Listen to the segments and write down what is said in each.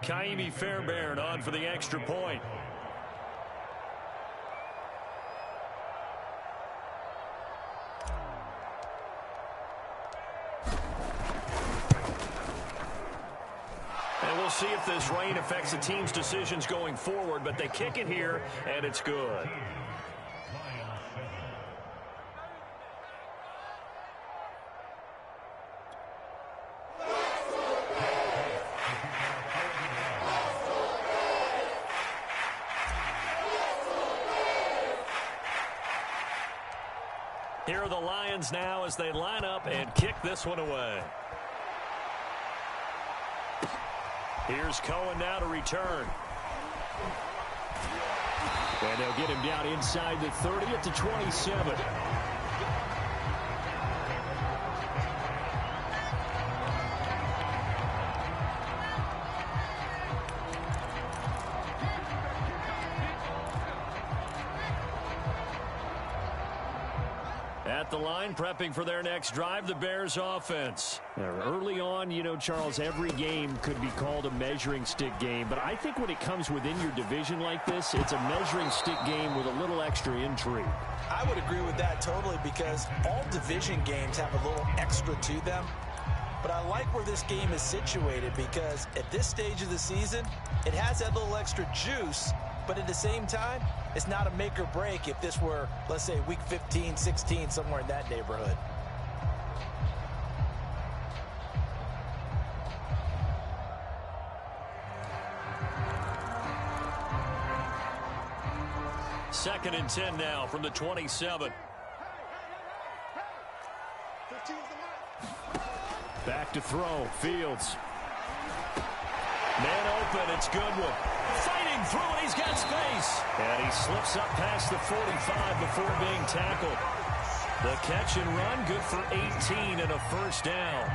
Kaimi Fairbairn on for the extra point. And we'll see if this rain affects the team's decisions going forward, but they kick it here, and it's good. Here are the Lions now as they line up and kick this one away. Here's Cohen now to return. And they'll get him down inside the 30 at the 27. At the line, prepping for their next drive, the Bears offense. Early on, you know, Charles, every game could be called a measuring stick game. But I think when it comes within your division like this, it's a measuring stick game with a little extra intrigue. I would agree with that totally because all division games have a little extra to them. But I like where this game is situated because at this stage of the season, it has that little extra juice. But at the same time, it's not a make or break if this were, let's say, week 15, 16, somewhere in that neighborhood. Second and 10 now from the 27. Back to throw. Fields. Man open. It's Goodwin. Fighting through it. He's got space. And he slips up past the 45 before being tackled. The catch and run, good for 18 and a first down.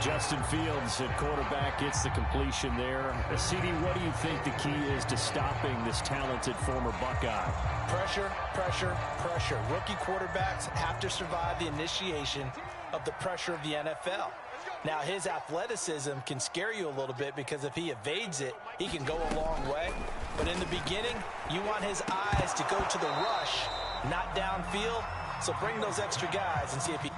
Justin Fields at quarterback gets the completion there. CD, what do you think the key is to stopping this talented former Buckeye? Pressure, pressure, pressure. Rookie quarterbacks have to survive the initiation of the pressure of the NFL. Now, his athleticism can scare you a little bit because if he evades it, he can go a long way. But in the beginning, you want his eyes to go to the rush, not downfield. So bring those extra guys and see if he...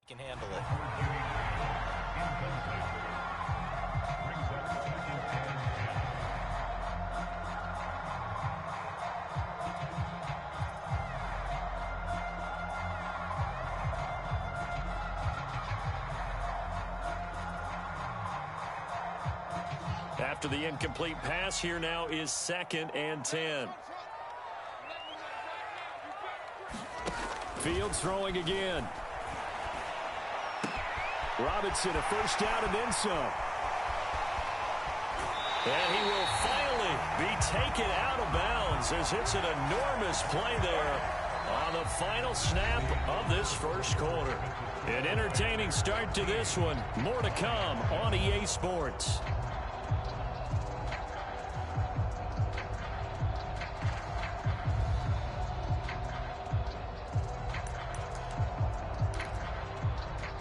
Can handle it. After the incomplete pass, here now is 2nd and 10. Fields throwing again. Robinson a first down and then some. And he will finally be taken out of bounds as it's an enormous play there on the final snap of this first quarter. An entertaining start to this one. More to come on EA Sports.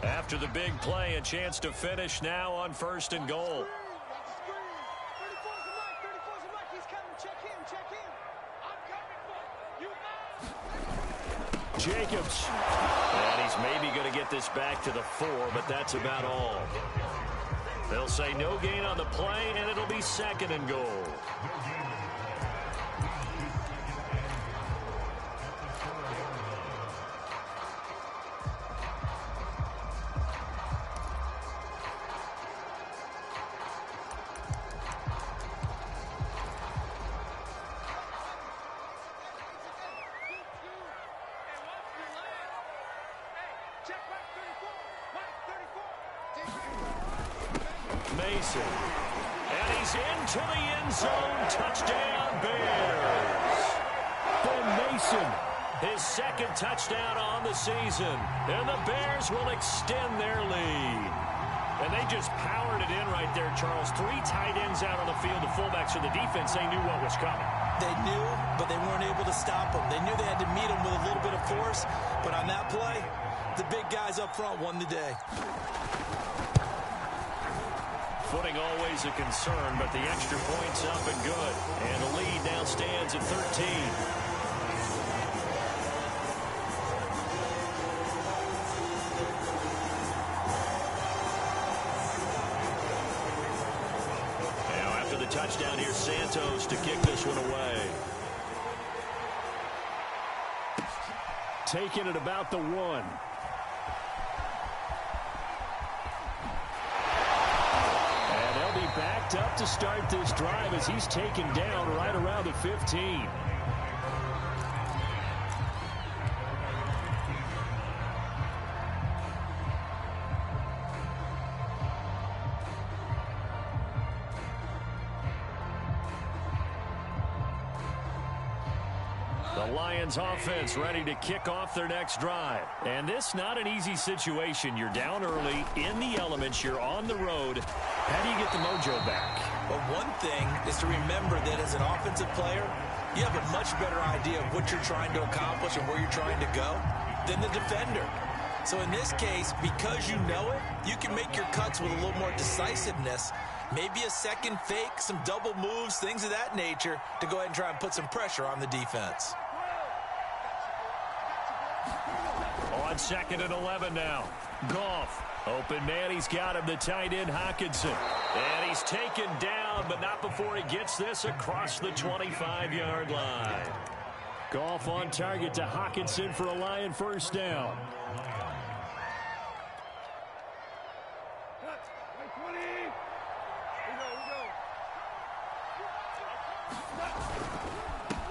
After the big play, a chance to finish now on 1st and goal. Jacobs. And he's maybe going to get this back to the 4, but that's about all. They'll say no gain on the play, and it'll be 2nd and goal. Mason. And he's into the end zone. Touchdown, Bears. Ben Mason. His 2nd touchdown on the season. And the Bears will extend their lead. And they just powered it in right there, Charles. 3 tight ends out on the field. The fullbacks for the defense, they knew what was coming. They knew, but they weren't able to stop them. They knew they had to meet them with a little bit of force. But on that play, the big guys up front won the day. Footing always a concern, but the extra point's up and good. And the lead now stands at 13. Now after the touchdown, here's Santos to kick this one away. Taking it about the 1. Backed up to start this drive as he's taken down right around the 15. The Lions offense ready to kick off their next drive. And this not an easy situation. You're down early, in the elements, you're on the road. How do you get the mojo back? Well, one thing is to remember that as an offensive player, you have a much better idea of what you're trying to accomplish and where you're trying to go than the defender. So in this case, because you know it, you can make your cuts with a little more decisiveness. Maybe a second fake, some double moves, things of that nature to go ahead and try and put some pressure on the defense. On 2nd and 11 now. Goff. Open man, he's got him, the tight end, Hockenson. And he's taken down, but not before he gets this across the 25-yard line. Goff on target to Hockenson for a Lion first down.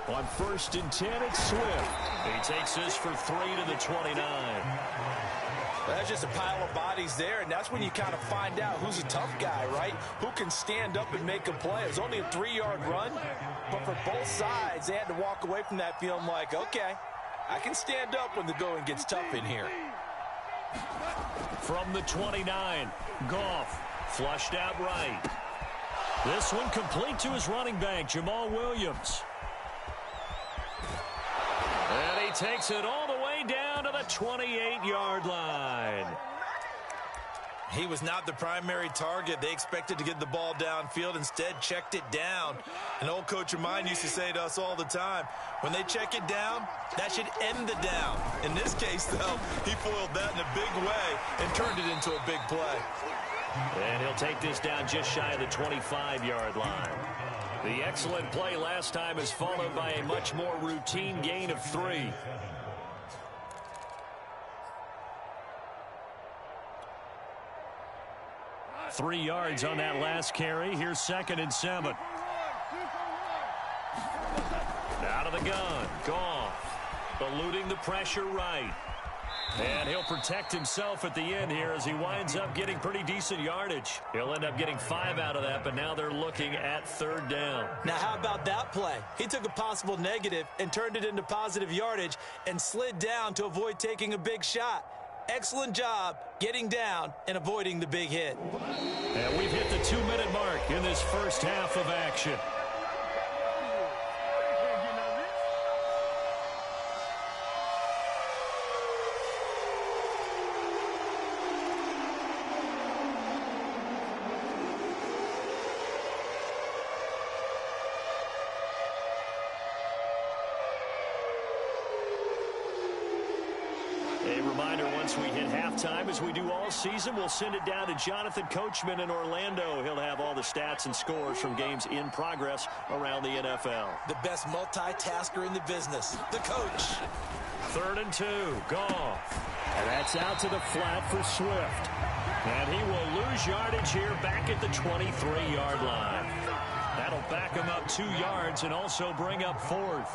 On 1st and 10, it's Swift. He takes this for 3 to the 29. That's just a pile of bodies there, and that's when you kind of find out who's a tough guy, right? Who can stand up and make a play. It was only a 3-yard run, but for both sides, they had to walk away from that feeling like, okay, I can stand up when the going gets tough in here. From the 29, Goff flushed out right. This one complete to his running back, Jamal Williams. And he takes it all the way down to the 28-yard line. He was not the primary target. They expected to get the ball downfield, instead checked it down. An old coach of mine used to say to us all the time, when they check it down, that should end the down. In this case, though, he foiled that in a big way and turned it into a big play. And he'll take this down just shy of the 25-yard line. The excellent play last time is followed by a much more routine gain of 3. Three yards on that last carry. Here's 2nd and 7. Out of the gun. Goff. Eluding the pressure right. And he'll protect himself at the end here as he winds up getting pretty decent yardage. He'll end up getting 5 out of that, but now they're looking at 3rd down. Now, how about that play? He took a possible negative and turned it into positive yardage and slid down to avoid taking a big shot. Excellent job getting down and avoiding the big hit. And we've hit the 2-minute mark in this first half of action. A reminder, once we hit halftime, as we do all season, we'll send it down to Jonathan Coachman in Orlando. He'll have all the stats and scores from games in progress around the NFL. The best multitasker in the business, the coach. 3rd and 2, Goff. And that's out to the flat for Swift. And he will lose yardage here back at the 23-yard line. That'll back him up 2 yards and also bring up 4th.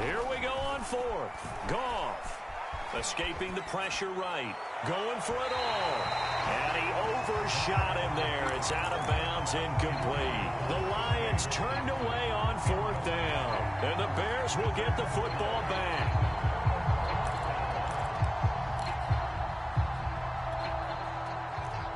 Here we go on 4th. Goff. Escaping the pressure right. Going for it all. And he overshot him there. It's out of bounds, incomplete. The Lions turned away on 4th down. And the Bears will get the football back.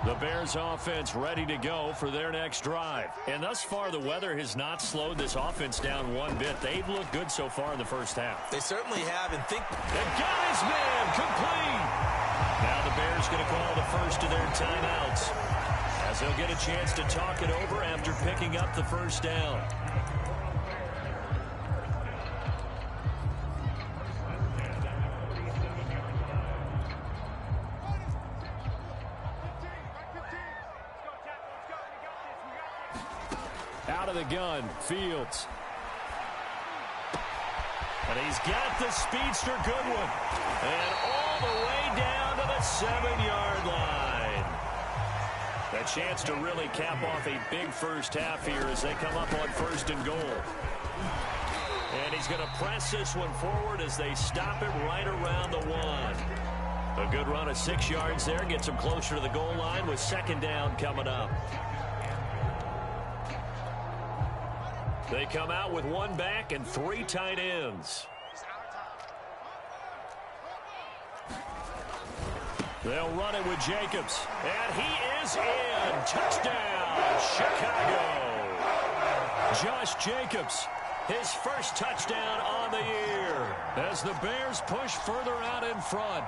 The Bears offense ready to go for their next drive. And thus far, the weather has not slowed this offense down one bit. They've looked good so far in the first half. They certainly have, and think... And got his man, complete! Now the Bears going to call the first of their timeouts, as they'll get a chance to talk it over after picking up the first down. Out of the gun, Fields. And he's got the speedster Goodwin. And all the way down to the 7-yard line. A chance to really cap off a big first half here as they come up on 1st and goal. And he's going to press this one forward as they stop it right around the 1. A good run of 6 yards there gets him closer to the goal line with 2nd down coming up. They come out with 1 back and 3 tight ends. They'll run it with Jacobs. And he is in. Touchdown, Chicago. Josh Jacobs, his first touchdown on the year as the Bears push further out in front.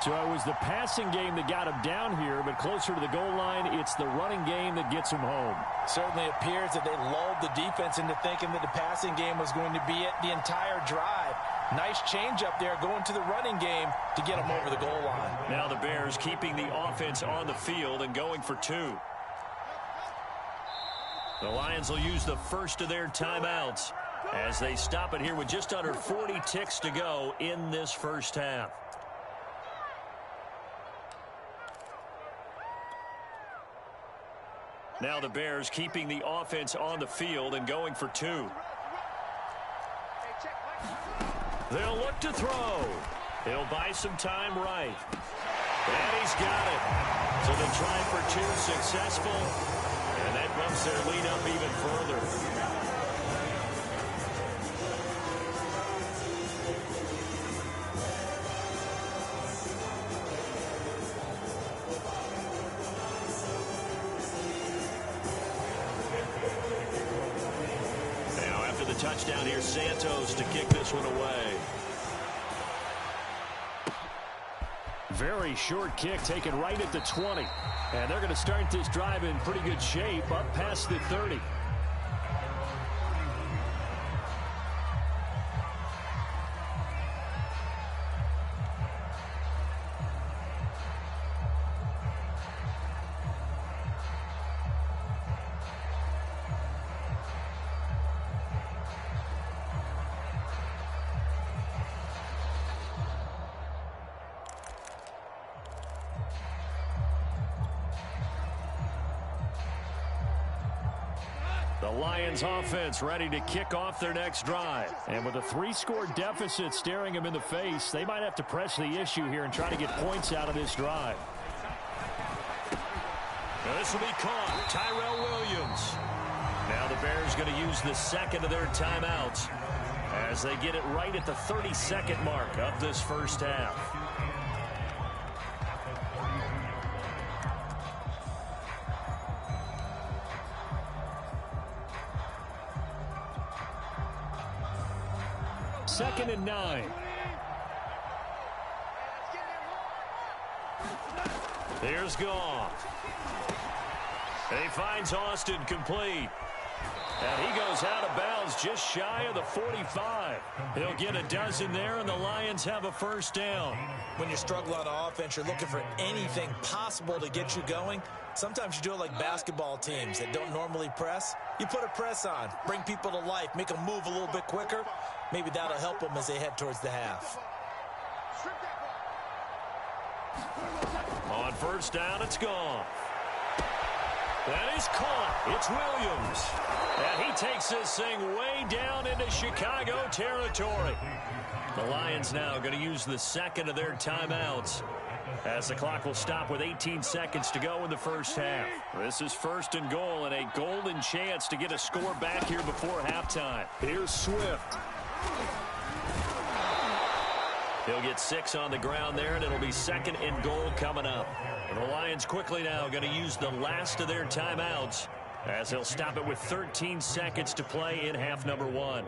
So it was the passing game that got him down here, but closer to the goal line, it's the running game that gets him home. Certainly appears that they lulled the defense into thinking that the passing game was going to be it the entire drive. Nice change up there going to the running game to get them over the goal line. Now the Bears keeping the offense on the field and going for 2. The Lions will use the first of their timeouts as they stop it here with just under 40 ticks to go in this first half. Now the Bears keeping the offense on the field and going for 2. They'll look to throw. He'll buy some time right. And he's got it. So the try for 2 successful. And that bumps their lead up even further. Touchdown here, Santos to kick this one away. Very short kick taken right at the 20. And they're going to start this drive in pretty good shape up past the 30. The Lions offense ready to kick off their next drive. And with a 3-score deficit staring them in the face, they might have to press the issue here and try to get points out of this drive. Now this will be caught. Tyrell Williams. Now the Bears going to use the second of their timeouts as they get it right at the 32nd mark of this first half. Second and 9. Here's Goff. He finds Austin complete. And he goes out of bounds just shy of the 45. He'll get a dozen there, and the Lions have a first down. When you struggle on offense, you're looking for anything possible to get you going. Sometimes you do it like basketball teams that don't normally press. You put a press on, bring people to life, make them move a little bit quicker. Maybe that'll help them as they head towards the half. On first down, it's gone. That is caught. It's Williams. And he takes this thing way down into Chicago territory. The Lions now going to use the second of their timeouts as the clock will stop with 18 seconds to go in the first half. This is first and goal and a golden chance to get a score back here before halftime. Here's Swift. He'll get 6 on the ground there, and it'll be second and goal coming up. And the Lions quickly now going to use the last of their timeouts as they'll stop it with 13 seconds to play in half number 1.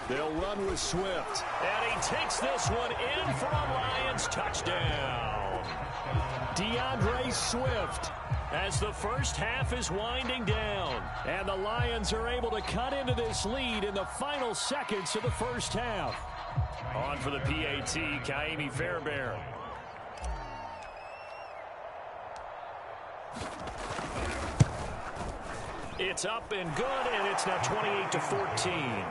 They'll run with Swift. And he takes this one in for a Lions touchdown. DeAndre Swift. As the first half is winding down. And the Lions are able to cut into this lead in the final seconds of the first half. On for the PAT, Kaimi Fairbairn. It's up and good, and it's now 28-14.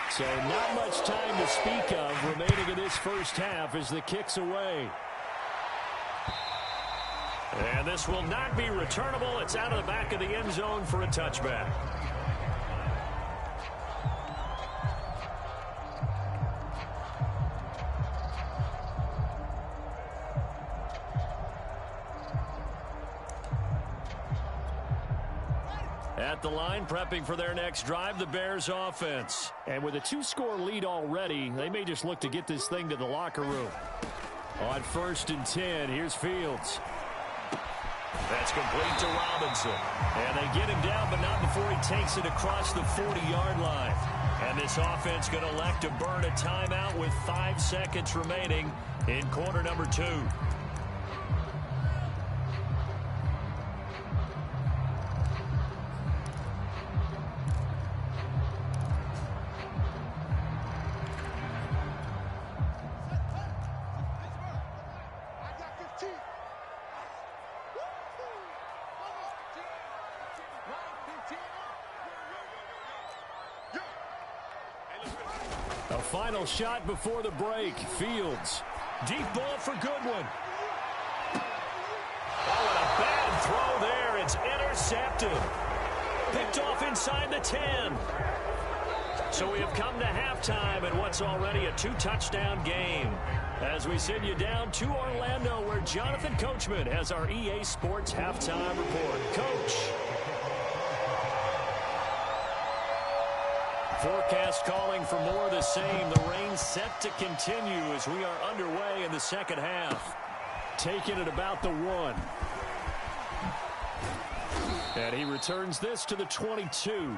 So not much time to speak of remaining in this first half as the kick's away. And this will not be returnable. It's out of the back of the end zone for a touchback. At the line, prepping for their next drive, the Bears offense. And with a 2-score lead already, they may just look to get this thing to the locker room. On first and 10, here's Fields. That's complete to Robinson. And they get him down, but not before he takes it across the 40-yard line. And this offense going to elect to burn a timeout with 5 seconds remaining in quarter number 2. A final shot before the break. Fields. Deep ball for Goodwin. Oh, and a bad throw there. It's intercepted. Picked off inside the 10. So we have come to halftime in what's already a 2-touchdown game. As we send you down to Orlando, where Jonathan Coachman has our EA Sports halftime report. Coach. Forecast calling for more of the same. The rain set to continue as we are underway in the second half. Taking it about the 1. And he returns this to the 22.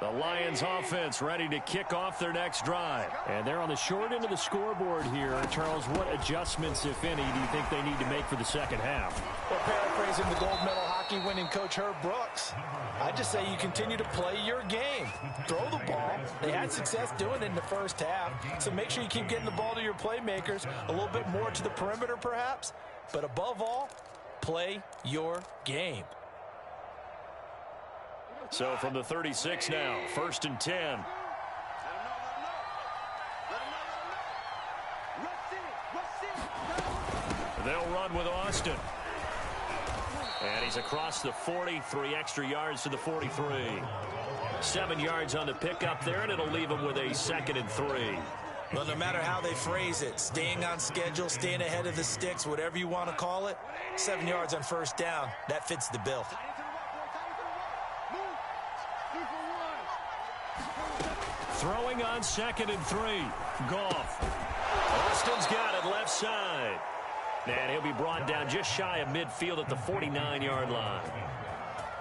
The Lions offense ready to kick off their next drive. And they're on the short end of the scoreboard here. Charles, what adjustments, if any, do you think they need to make for the second half? Well, paraphrasing the gold medal hockey winning coach Herb Brooks, I just say you continue to play your game. Throw the ball. They had success doing it in the first half. So make sure you keep getting the ball to your playmakers, a little bit more to the perimeter perhaps. But above all, play your game. So from the 36 now, 1st and 10. They'll run with Austin. And he's across the 40, 3 extra yards to the 43. 7 yards on the pickup there, and it'll leave him with a 2nd and 3. Well, no matter how they phrase it, staying on schedule, staying ahead of the sticks, whatever you want to call it, 7 yards on 1st down, that fits the bill. Throwing on 2nd and 3. Goff. Austin's got it left side. And he'll be brought down just shy of midfield at the 49-yard line.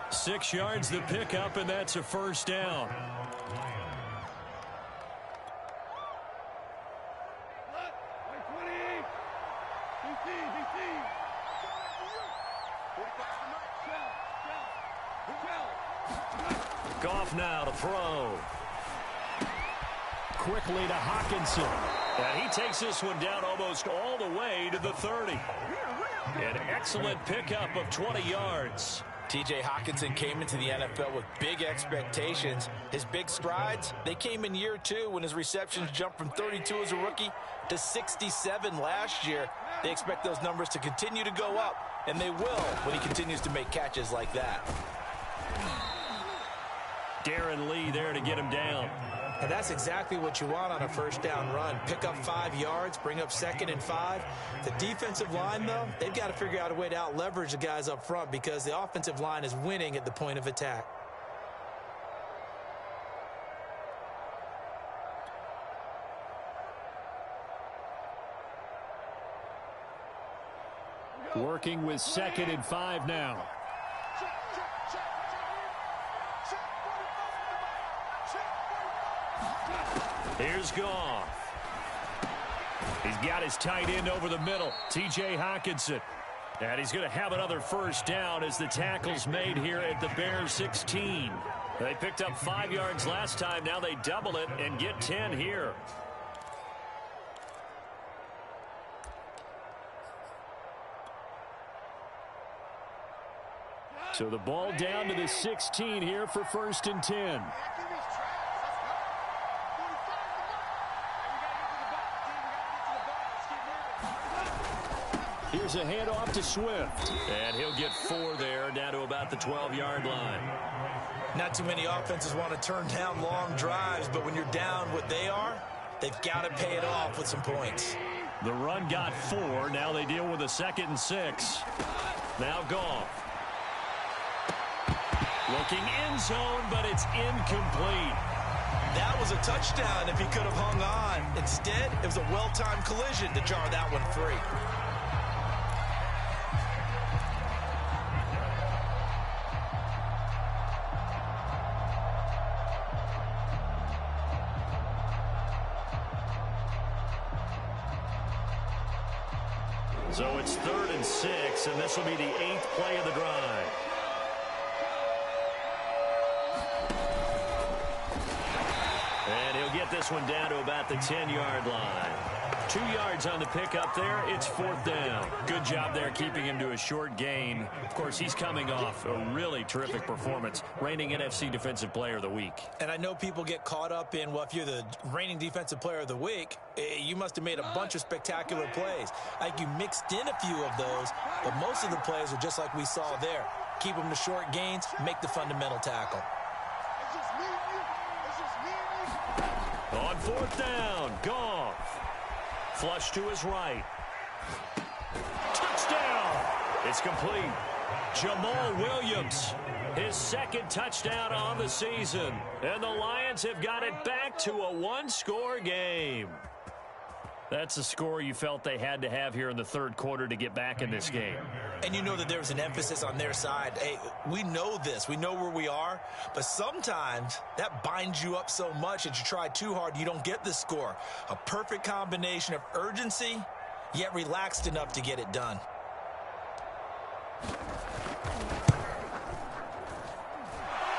6 yards the pickup, and that's a 1st down. Goff now to throw. Quickly to Hockenson. And he takes this one down almost all the way to the 30. An excellent pickup of 20 yards. T.J. Hockenson came into the NFL with big expectations. His big strides, they came in year 2 when his receptions jumped from 32 as a rookie to 67 last year. They expect those numbers to continue to go up, and they will when he continues to make catches like that. Darren Lee there to get him down. And that's exactly what you want on a 1st down run. Pick up 5 yards, bring up 2nd and 5. The defensive line, though, they've got to figure out a way to out-leverage the guys up front because the offensive line is winning at the point of attack. Working with 2nd and 5 now. Here's Goff. He's got his tight end over the middle, T.J. Hockenson. And he's going to have another 1st down as the tackle's made here at the Bears 16. They picked up 5 yards last time. Now they double it and get 10 here. So the ball down to the 16 here for 1st and 10. Here's a handoff to Swift. And he'll get 4 there, down to about the 12-yard line. Not too many offenses want to turn down long drives, but when you're down what they are, they've got to pay it off with some points. The run got 4. Now they deal with a 2nd and 6. Now Goff. Looking end zone, but it's incomplete. That was a touchdown if he could have hung on. Instead, it was a well-timed collision to jar that one free. So it's 3rd and 6, and this will be the 8th play of the drive. And he'll get this one down to about the 10-yard line. 2 yards on the pickup there. It's 4th down. Good job there keeping him to a short gain. Of course, he's coming off a really terrific performance, reigning NFC Defensive Player of the Week. And I know people get caught up in, well, if you're the reigning Defensive Player of the Week, you must have made a bunch of spectacular plays. Like you mixed in a few of those, but most of the plays are just like we saw there. Keep them to short gains, make the fundamental tackle. On 4th down, Goff. Flush to his right. Touchdown! It's complete. Jamal Williams, his 2nd touchdown on the season. And the Lions have got it back to a 1-score game. That's a score you felt they had to have here in the 3rd quarter to get back in this game. And you know that there was an emphasis on their side. Hey, we know this. We know where we are. But sometimes that binds you up so much that you try too hard, you don't get the score. A perfect combination of urgency, yet relaxed enough to get it done.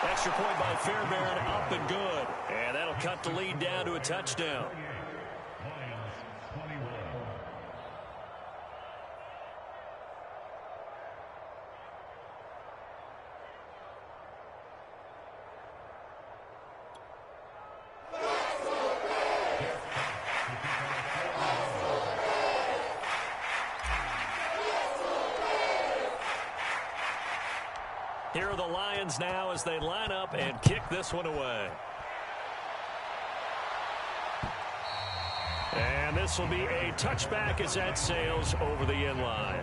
Extra point by Fairbairn, up and good. And that'll cut the lead down to a touchdown. Here are the Lions now as they line up and kick this one away. And this will be a touchback as that sails over the end line.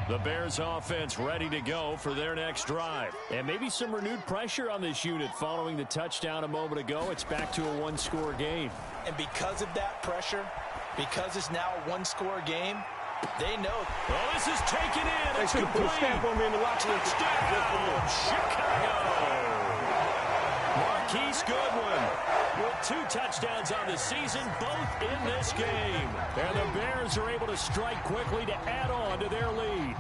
The Bears offense ready to go for their next drive. And maybe some renewed pressure on this unit following the touchdown a moment ago. It's back to a 1-score game. And because of that pressure, because it's now a 1-score game, they know. Well, this is taken in. They should have put a stamp on me in the locker room. Touchdown, Chicago. Marquise Goodwin with 2 touchdowns on the season, both in this game. And the Bears are able to strike quickly to add on to their lead.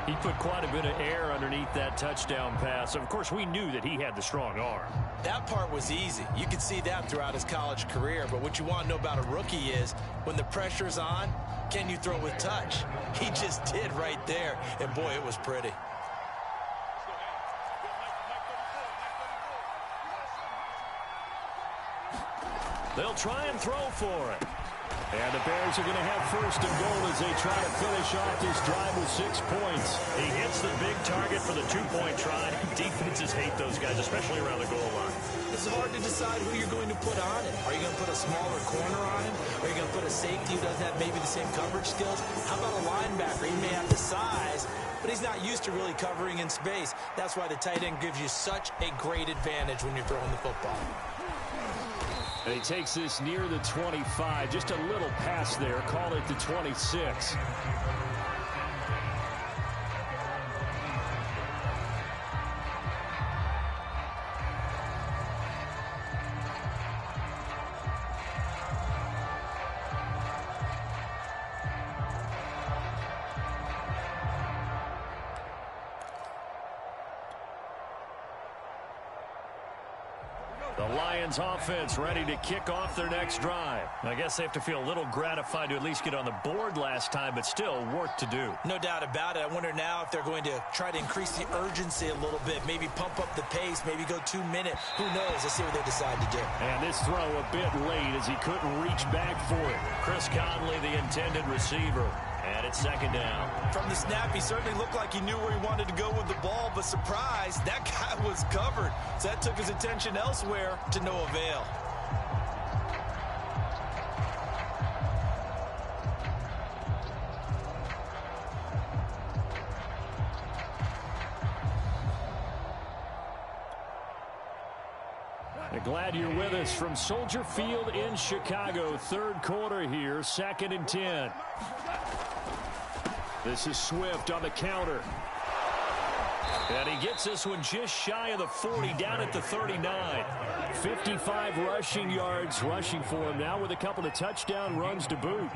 He put quite a bit of air underneath that touchdown pass. Of course, we knew that he had the strong arm. That part was easy. You could see that throughout his college career. But what you want to know about a rookie is when the pressure's on, can you throw with touch? He just did right there. And, boy, it was pretty. They'll try and throw for it. And the Bears are going to have 1st and goal as they try to finish off this drive with 6 points. He hits the big target for the 2-point try. Defenses hate those guys, especially around the goal line. It's hard to decide who you're going to put on him. Are you going to put a smaller corner on him? Are you going to put a safety who doesn't have maybe the same coverage skills? How about a linebacker? He may have the size, but he's not used to really covering in space. That's why the tight end gives you such a great advantage when you're throwing the football. And he takes this near the 25, just a little pass there, call it the 26. The Lions offense ready to kick off their next drive. I guess they have to feel a little gratified to at least get on the board last time, but still work to do. No doubt about it. I wonder now if they're going to try to increase the urgency a little bit, maybe pump up the pace, maybe go 2-minute. Who knows? Let's see what they decide to do. And this throw a bit late as he couldn't reach back for it. Chris Conley, the intended receiver. And it's 2nd down. From the snap, he certainly looked like he knew where he wanted to go with the ball, but surprise, that guy was covered. So that took his attention elsewhere to no avail. Glad you're with us from Soldier Field in Chicago. 3rd quarter here, 2nd and 10. This is Swift on the counter. And he gets this one just shy of the 40, down at the 39. 55 rushing yards rushing for him now with a couple of touchdown runs to boot.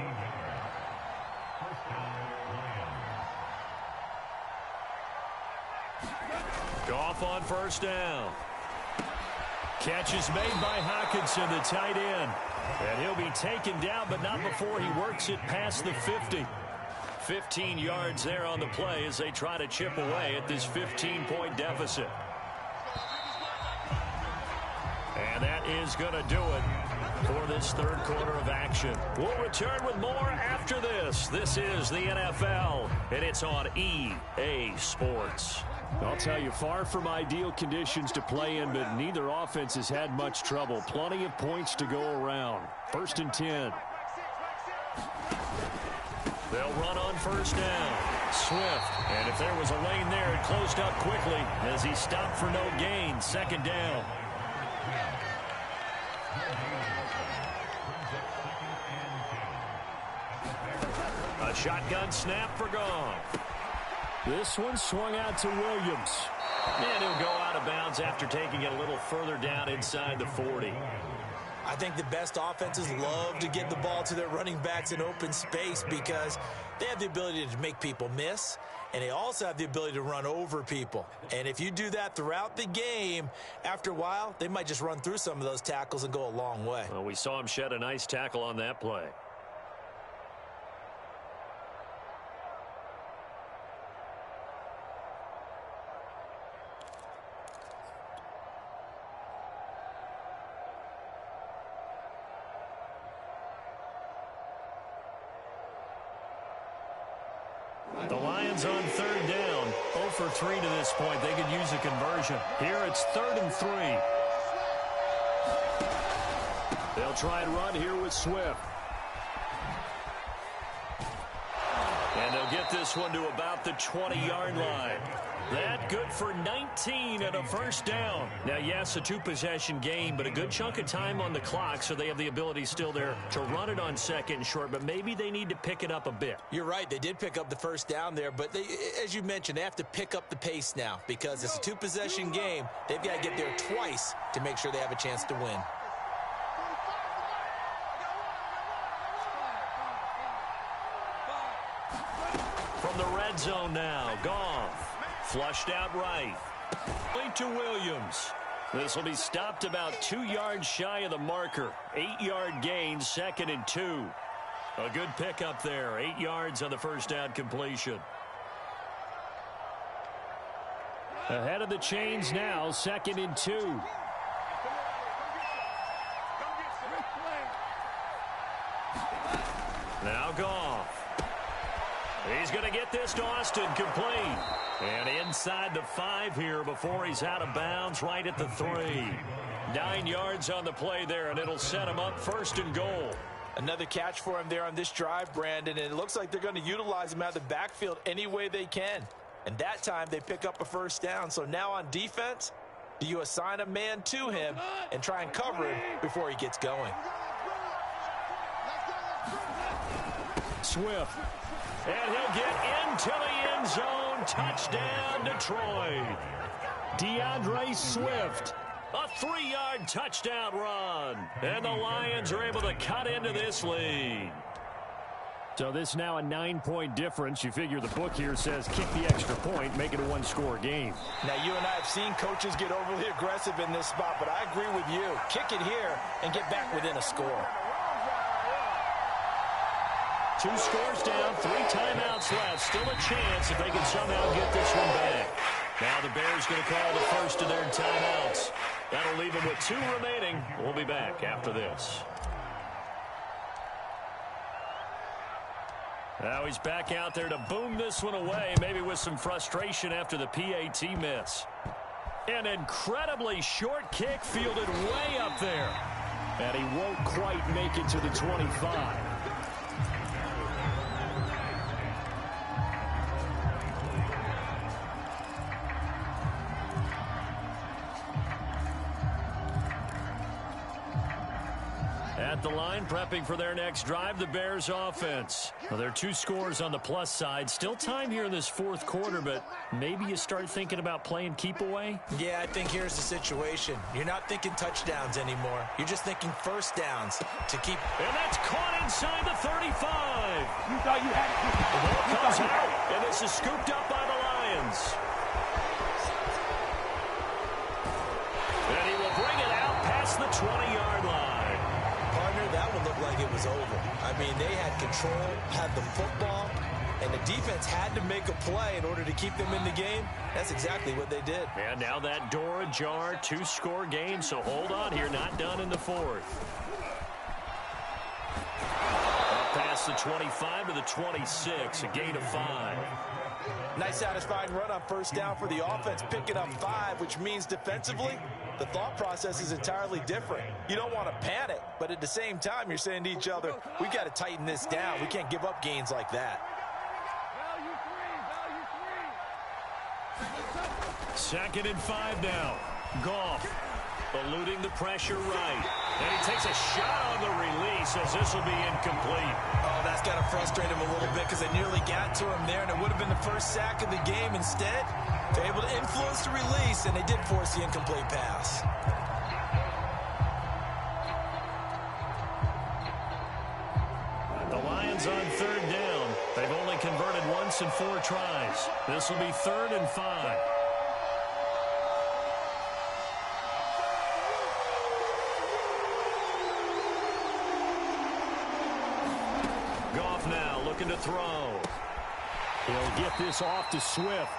Goff on first down. Catch is made by Hockenson, the tight end. And he'll be taken down, but not before he works it past the 50. 15 yards there on the play as they try to chip away at this 15-point deficit. And that is going to do it for this third quarter of action. We'll return with more after this. This is the NFL, and it's on EA Sports. I'll tell you, far from ideal conditions to play in, but neither offense has had much trouble. Plenty of points to go around. 1st and 10. They'll run on first down. Swift. And if there was a lane there, it closed up quickly as he stopped for no gain. 2nd down. A shotgun snap for Goff. This one swung out to Williams. And he'll go out of bounds after taking it a little further down inside the 40. I think the best offenses love to get the ball to their running backs in open space because they have the ability to make people miss, and they also have the ability to run over people. And if you do that throughout the game, after a while, they might just run through some of those tackles and go a long way. Well, we saw him shed a nice tackle on that play. The Lions on 3rd down. 0 for 3 to this point. They could use a conversion. Here it's 3rd and 3. They'll try and run here with Swift. And they'll get this one to about the 20-yard line. That good for 19 and a first down. Now, yes, a 2-possession game, but a good chunk of time on the clock, so they have the ability still there to run it on 2nd and short, but maybe they need to pick it up a bit. You're right. They did pick up the first down there, but they, as you mentioned, they have to pick up the pace now because it's a 2-possession game. They've got to get there twice to make sure they have a chance to win. From the red zone now, Goff. Flushed out right. Point to Williams. This will be stopped about 2 yards shy of the marker. 8-yard gain, 2nd and 2. A good pickup there. 8 yards on the first down completion. Ahead of the chains now, 2nd and 2. Now Goff. He's going to get this to Austin, complete. And inside the 5 here before he's out of bounds, right at the 3. 9 yards on the play there, and it'll set him up 1st and goal. Another catch for him there on this drive, Brandon, and it looks like they're going to utilize him out of the backfield any way they can. And that time they pick up a first down. So now on defense, do you assign a man to him and try and cover him before he gets going? Swift. And he'll get into the end zone. Touchdown, Detroit. DeAndre Swift. A 3-yard touchdown run. And the Lions are able to cut into this lead. So this now a 9-point difference. You figure the book here says kick the extra point, make it a 1-score game. Now, you and I have seen coaches get overly aggressive in this spot, but I agree with you. Kick it here and get back within a score. 2 scores down, 3 timeouts left. Still a chance if they can somehow get this one back. Now the Bears going to call the first of their timeouts. That'll leave them with 2 remaining. We'll be back after this. Now he's back out there to boom this one away, maybe with some frustration after the PAT miss. An incredibly short kick fielded way up there. And he won't quite make it to the 25. At at the line, prepping for their next drive, the Bears offense. Well, there are 2 scores on the plus side. Still time here in this fourth quarter, but maybe you start thinking about playing keep away? Yeah, I think here's the situation. You're not thinking touchdowns anymore. You're just thinking first downs to keep. And that's caught inside the 35. You thought you had it. The ball comes out, and this is scooped up by the Lions. And he will bring it out past the 20-yard line. Partner, that would look like it was over. I mean, they had control, had the football, and the defense had to make a play in order to keep them in the game. That's exactly what they did. And now that door ajar, 2-score game, so hold on here, not done in the fourth. Up past the 25 to the 26, a gain of 5. Nice satisfying run on first down for the offense, picking up 5, which means defensively, the thought process is entirely different. You don't want to panic, but at the same time, you're saying to each other, we got to tighten this down. We can't give up gains like that. Second and 5 now. Goff eluding the pressure right. And he takes a shot on the release as this will be incomplete. Oh, that's got to frustrate him a little bit because they nearly got to him there, and it would have been the first sack of the game. Instead, they're able to influence the release, and they did force the incomplete pass. The Lions on third down. They've only converted once in 4 tries. This will be 3rd and 5. Goff now looking to throw. He'll get this off to Swift.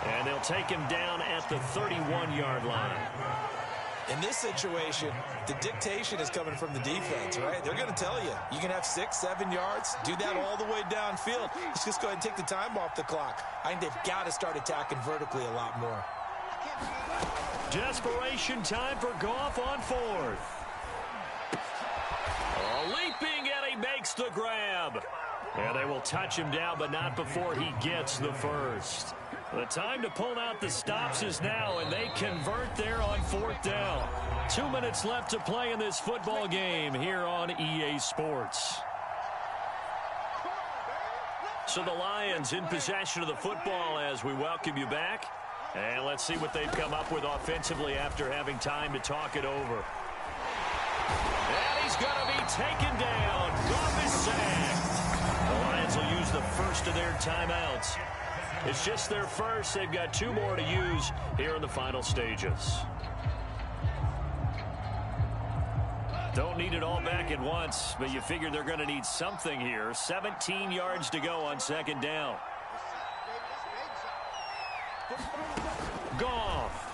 And they'll take him down at the 31-yard line. In this situation, the dictation is coming from the defense, right? They're going to tell you, you can have 6, 7 yards, do that all the way downfield. Let's just go ahead and take the time off the clock. I think they've got to start attacking vertically a lot more. Desperation time for Goff on 4th. Leaping, and he makes the grab. And they will touch him down, but not before he gets the first. The time to pull out the stops is now, and they convert there on 4th down. 2 minutes left to play in this football game here on EA Sports. So the Lions in possession of the football as we welcome you back. And let's see what they've come up with offensively after having time to talk it over. And he's going to be taken down. Goff is sacked. The Lions will use the first of their timeouts. It's just their first. They've got 2 more to use here in the final stages. Don't need it all back at once, but you figure they're going to need something here. 17 yards to go on 2nd down. Goff.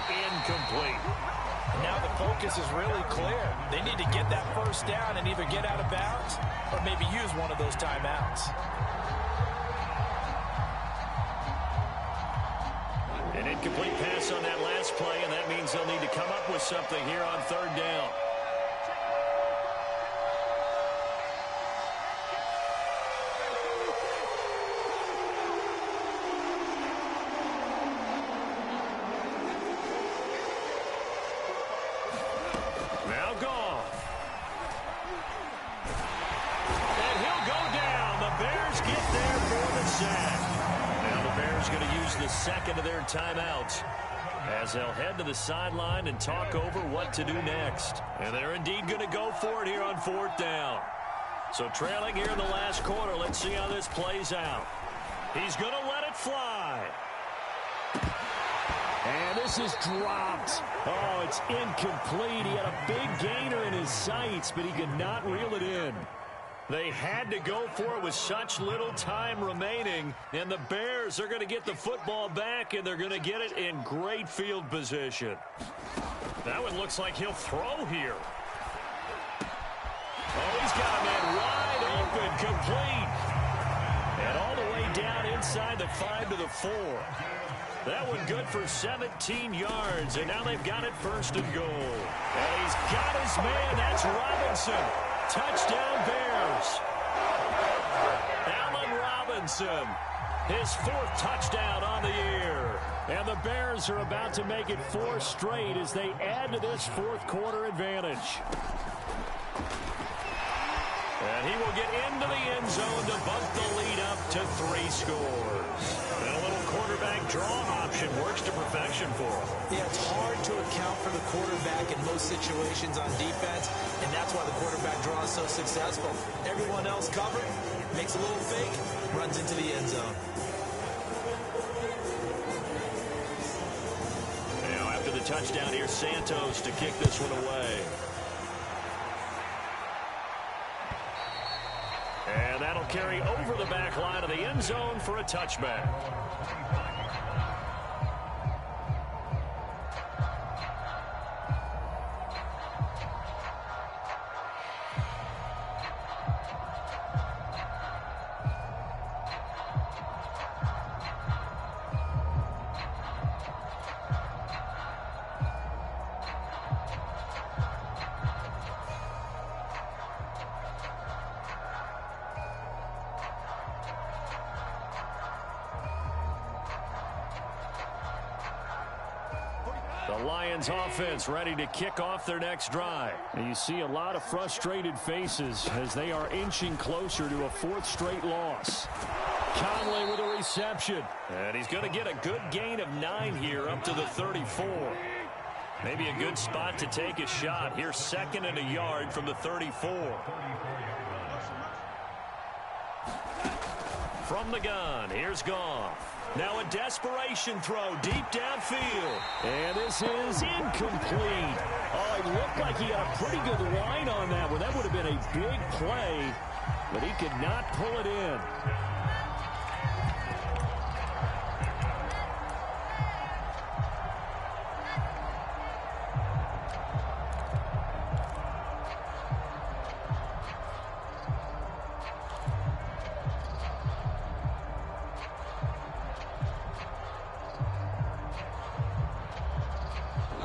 Incomplete. Now the focus is really clear. They need to get that first down and either get out of bounds or maybe use one of those timeouts. An incomplete pass on that last play, and that means they'll need to come up with something here on 3rd down. Now Goff. And he'll go down. The Bears get there for the sack. Now the Bears going to use the second of their timeouts as they'll head to the sideline and talk over what to do next. And they're indeed going to go for it here on 4th down. So trailing here in the last quarter, let's see how this plays out. He's going to let it fly. And this is dropped. Oh, it's incomplete. He had a big gainer in his sights, but he could not reel it in. They had to go for it with such little time remaining, and the Bears are going to get the football back, and they're going to get it in great field position. That one looks like he'll throw here. Oh, he's got a man wide open, complete. And all the way down inside the 5 to the 4. That one good for 17 yards, and now they've got it 1st and goal. And he's got his man. That's Robinson. Touchdown, Bears. Allen Robinson, his 4th touchdown on the year. And the Bears are about to make it 4 straight as they add to this fourth-quarter advantage. And he will get into the end zone to bump the lead up to 3 scores. And a little quarterback draw option works to perfection for him. Yeah, it's hard to account for the quarterback in most situations on defense, and that's why the quarterback draw is so successful. Everyone else covered, makes a little fake, runs into the end zone. Now, after the touchdown, here's Santos to kick this one away. And that'll carry over the back line of the end zone for a touchback. The Lions offense ready to kick off their next drive. And you see a lot of frustrated faces as they are inching closer to a 4th straight loss. Conley with a reception. And he's going to get a good gain of 9 here up to the 34. Maybe a good spot to take a shot. Here's 2nd and a yard from the 34. From the gun, here's Goff. Now a desperation throw deep downfield. And this is incomplete. Oh, it looked like he had a pretty good line on that one. That would have been a big play, but he could not pull it in.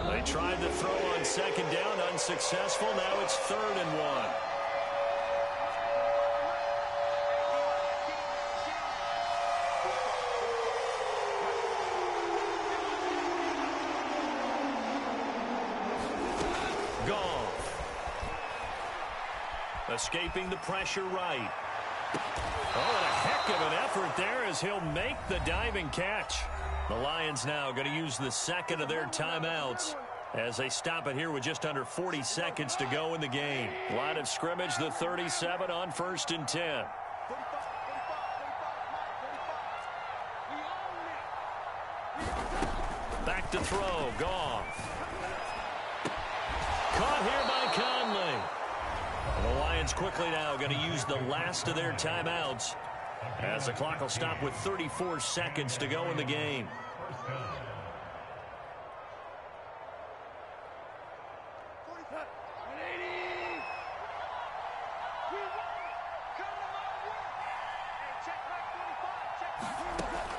They tried to throw on 2nd down, unsuccessful. Now it's 3rd and 1. Goff. Escaping the pressure right. Oh, and a heck of an effort there as he'll make the diving catch. The Lions now going to use the 2nd of their timeouts as they stop it here with just under 40 seconds to go in the game. Line of scrimmage, the 37 on 1st and 10. Back to throw, Goff. Caught here by Conley. And the Lions quickly now going to use the last of their timeouts as the clock will stop with 34 seconds to go in the game.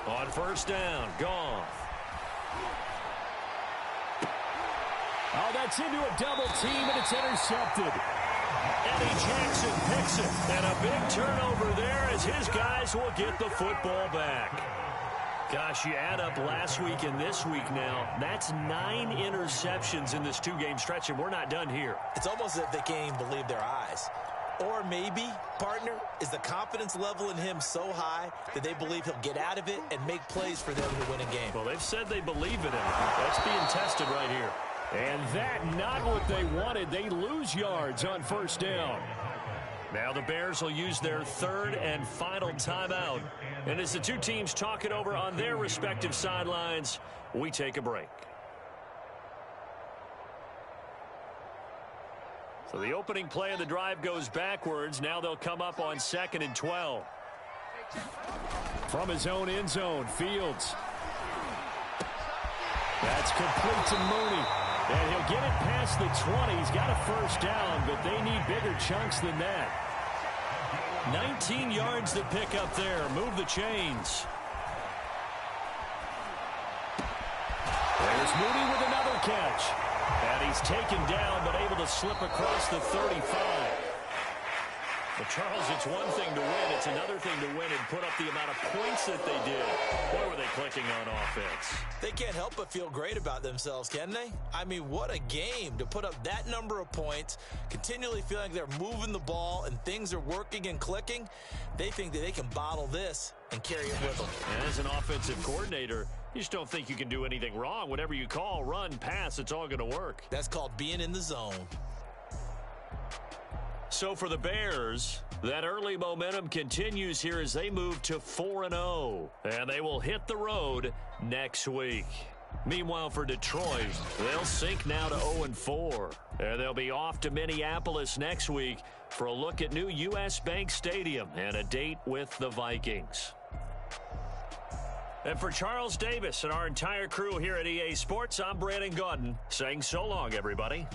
On 1st down, Goff. Oh, that's into a double team, and it's intercepted. Eddie Jackson picks it, and a big turnover there as his guys will get the football back. Gosh, you add up last week and this week now, that's 9 interceptions in this 2-game stretch, and we're not done here. It's almost as if they can't even believe their eyes. Or maybe, partner, is the confidence level in him so high that they believe he'll get out of it and make plays for them to win a game. Well, they've said they believe in him. That's being tested right here. And that, not what they wanted. They lose yards on 1st down. Now the Bears will use their 3rd and final timeout. And as the two teams talk it over on their respective sidelines, we take a break. So the opening play of the drive goes backwards. Now they'll come up on 2nd and 12. From his own end zone, Fields. That's complete to Mooney. And he'll get it past the 20. He's got a 1st down, but they need bigger chunks than that. 19 yards to pick up there. Move the chains. There's Mooney with another catch. And he's taken down, but able to slip across the 35. Well, Charles, it's one thing to win. It's another thing to win and put up the amount of points that they did. Boy, were they clicking on offense. They can't help but feel great about themselves, can they? I mean, what a game to put up that number of points, continually feeling like they're moving the ball and things are working and clicking. They think that they can bottle this and carry it with them. And as an offensive coordinator, you just don't think you can do anything wrong. Whatever you call, run, pass, it's all going to work. That's called being in the zone. So for the Bears, that early momentum continues here as they move to 4-0. And they will hit the road next week. Meanwhile, for Detroit, they'll sink now to 0-4. And they'll be off to Minneapolis next week for a look at new U.S. Bank Stadium and a date with the Vikings. And for Charles Davis and our entire crew here at EA Sports, I'm Brandon Gaudin saying so long, everybody.